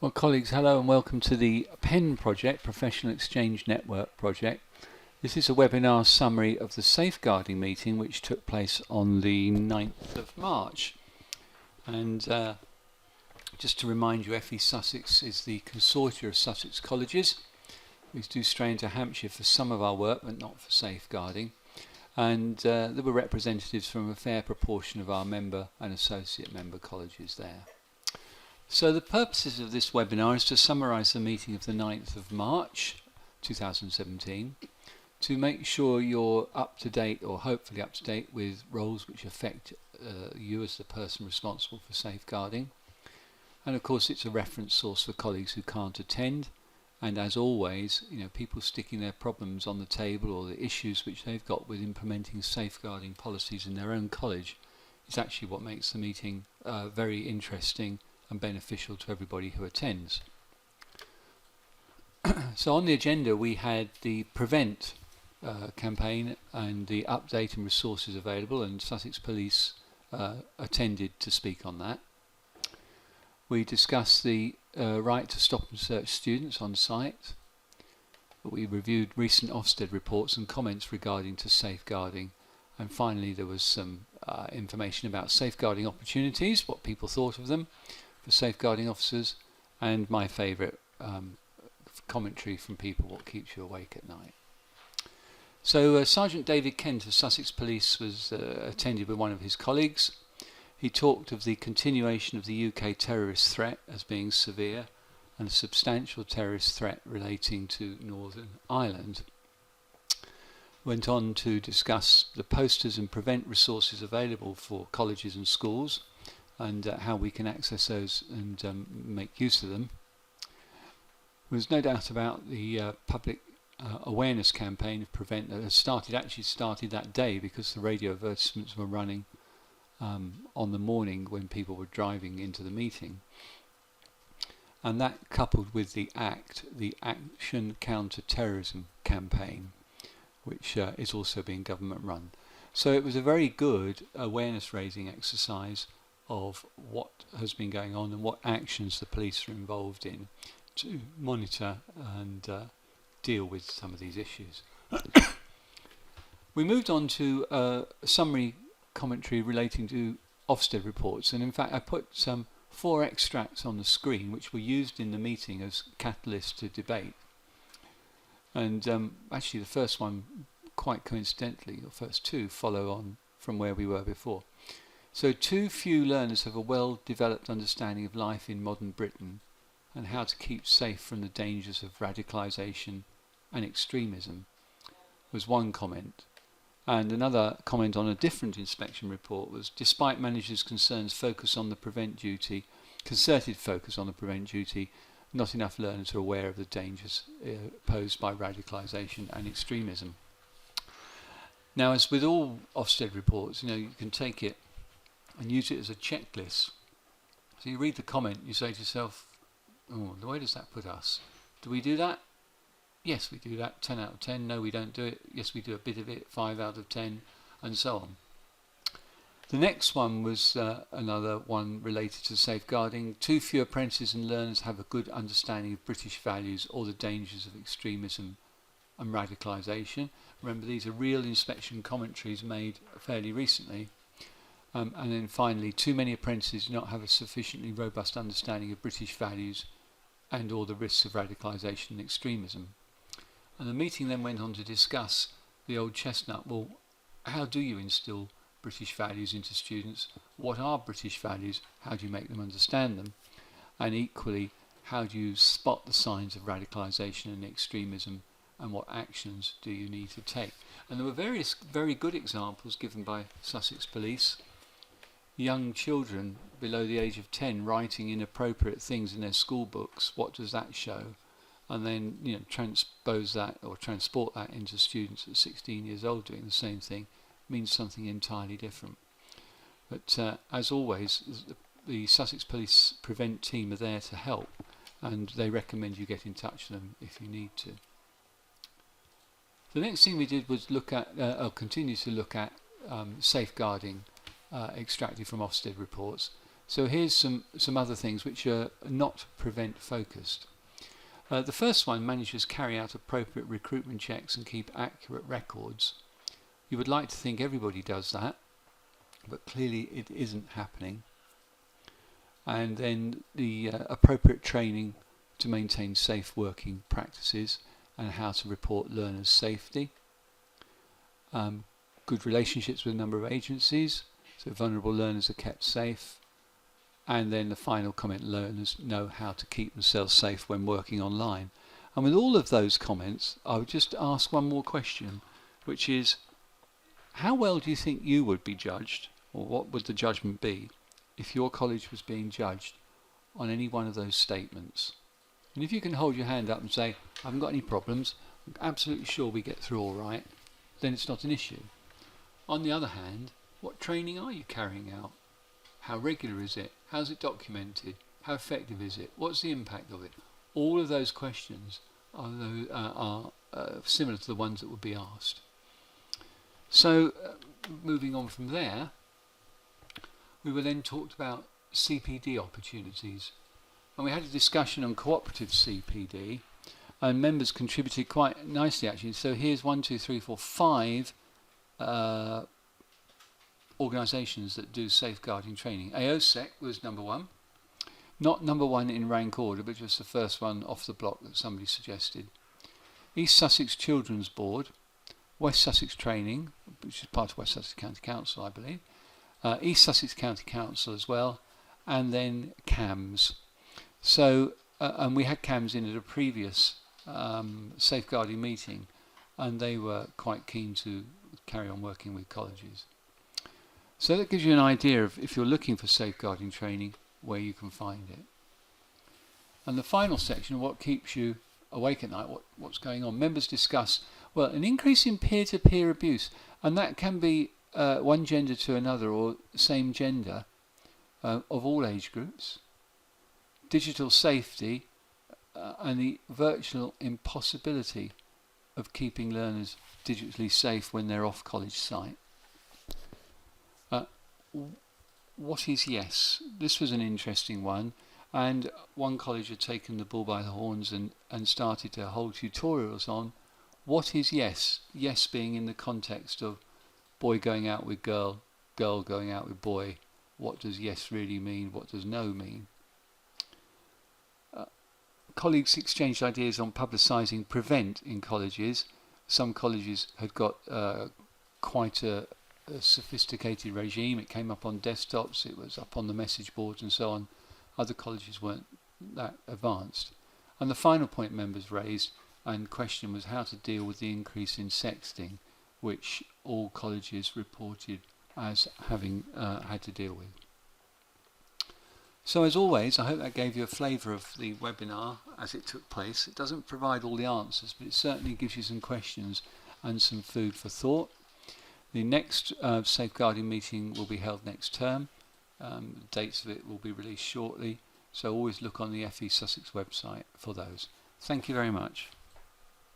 Well, colleagues, hello and welcome to the PEN project, Professional Exchange Network project. This is a webinar summary of the safeguarding meeting which took place on the 9th of March. And just to remind you, FE Sussex is the consortia of Sussex colleges. We do stray into Hampshire for some of our work, but not for safeguarding. And there were representatives from a fair proportion of our member and associate member colleges there. So the purposes of this webinar is to summarise the meeting of the 9th of March 2017 to make sure you're up to date, or hopefully up to date, with roles which affect you as the person responsible for safeguarding. And of course it's a reference source for colleagues who can't attend, and as always, people sticking their problems on the table or the issues which they've got with implementing safeguarding policies in their own college is actually what makes the meeting very interesting and beneficial to everybody who attends. So on the agenda we had the Prevent campaign and the update and resources available, and Sussex Police attended to speak on that. We discussed the right to stop and search students on site. We reviewed recent Ofsted reports and comments regarding to safeguarding, and finally there was some information about safeguarding opportunities, what people thought of them for safeguarding officers, and my favourite commentary from people, what keeps you awake at night. So Sergeant David Kent of Sussex Police was attended with one of his colleagues. He talked of the continuation of the UK terrorist threat as being severe and a substantial terrorist threat relating to Northern Ireland. Went on to discuss the posters and Prevent resources available for colleges and schools, and how we can access those and make use of them. There was no doubt about the public awareness campaign of Prevent that has actually started that day, because the radio advertisements were running on the morning when people were driving into the meeting. And that coupled with the ACT, the Action Counter-Terrorism campaign, which is also being government run. So it was a very good awareness raising exercise of what has been going on and what actions the police are involved in to monitor and deal with some of these issues. We moved on to a summary commentary relating to Ofsted reports, and in fact I put some 4 extracts on the screen which were used in the meeting as catalysts to debate. And actually the first one, quite coincidentally, or first 2, follow on from where we were before. So too few learners have a well-developed understanding of life in modern Britain and how to keep safe from the dangers of radicalisation and extremism, was one comment. And another comment on a different inspection report was, despite managers' concerns concerted focus on the Prevent duty, not enough learners are aware of the dangers posed by radicalisation and extremism. Now, as with all Ofsted reports, you can take it and use it as a checklist. So you read the comment, you say to yourself, oh, where does that put us? Do we do that? Yes, we do that. 10 out of 10. No, we don't do it. Yes, we do a bit of it. 5 out of 10, and so on. The next one was another one related to safeguarding. Too few apprentices and learners have a good understanding of British values or the dangers of extremism and radicalisation. Remember, these are real inspection commentaries made fairly recently. And then finally, too many apprentices do not have a sufficiently robust understanding of British values and or the risks of radicalisation and extremism. And the meeting then went on to discuss the old chestnut. Well, how do you instill British values into students? What are British values? How do you make them understand them? And equally, how do you spot the signs of radicalisation and extremism, and what actions do you need to take? And there were various very good examples given by Sussex Police. Young children below the age of 10 writing inappropriate things in their school books. What does that show? And then transpose that or transport that into students at 16 years old doing the same thing means something entirely different. But as always, the Sussex Police Prevent team are there to help, and they recommend you get in touch with them if you need to. The next thing we did was look at, continue to look at safeguarding extracted from Ofsted reports. So here's some other things which are not prevent focused. The first one, managers carry out appropriate recruitment checks and keep accurate records. You would like to think everybody does that, but clearly it isn't happening. And then the appropriate training to maintain safe working practices and how to report learners' safety. Good relationships with a number of agencies, so vulnerable learners are kept safe. And then the final comment, learners know how to keep themselves safe when working online. And with all of those comments, I would just ask one more question, which is, how well do you think you would be judged, or what would the judgment be, if your college was being judged on any one of those statements? And if you can hold your hand up and say, I haven't got any problems, I'm absolutely sure we get through all right, then it's not an issue. On the other hand, what training are you carrying out? How regular is it? How's it documented? How effective is it? What's the impact of it? All of those questions are similar to the ones that would be asked. So, moving on from there, we were then talked about CPD opportunities. And we had a discussion on cooperative CPD, and members contributed quite nicely actually. So here's 5 organisations that do safeguarding training. AOSEC was number one, not number one in rank order, but just the first one off the block that somebody suggested. East Sussex Children's Board, West Sussex Training, which is part of West Sussex County Council, I believe, East Sussex County Council as well, and then CAMS. So, and we had CAMS in at a previous safeguarding meeting, and they were quite keen to carry on working with colleges. So that gives you an idea of, if you're looking for safeguarding training, where you can find it. And the final section, what keeps you awake at night, what's going on. Members discuss, well, an increase in peer-to-peer abuse, and that can be one gender to another or same gender of all age groups, digital safety, and the virtual impossibility of keeping learners digitally safe when they're off college site. What is yes? This was an interesting one, and one college had taken the bull by the horns and started to hold tutorials on what is yes. Yes being in the context of boy going out with girl, girl going out with boy. What does yes really mean? What does no mean? Colleagues exchanged ideas on publicising prevent in colleges. Some colleges had got quite a sophisticated regime. It came up on desktops, it was up on the message boards and so on. Other colleges weren't that advanced. And the final point members raised and question was how to deal with the increase in sexting, which all colleges reported as having had to deal with. So as always, I hope that gave you a flavour of the webinar as it took place. It doesn't provide all the answers, but it certainly gives you some questions and some food for thought. The next safeguarding meeting will be held next term. The dates of it will be released shortly, so always look on the FE Sussex website for those. Thank you very much.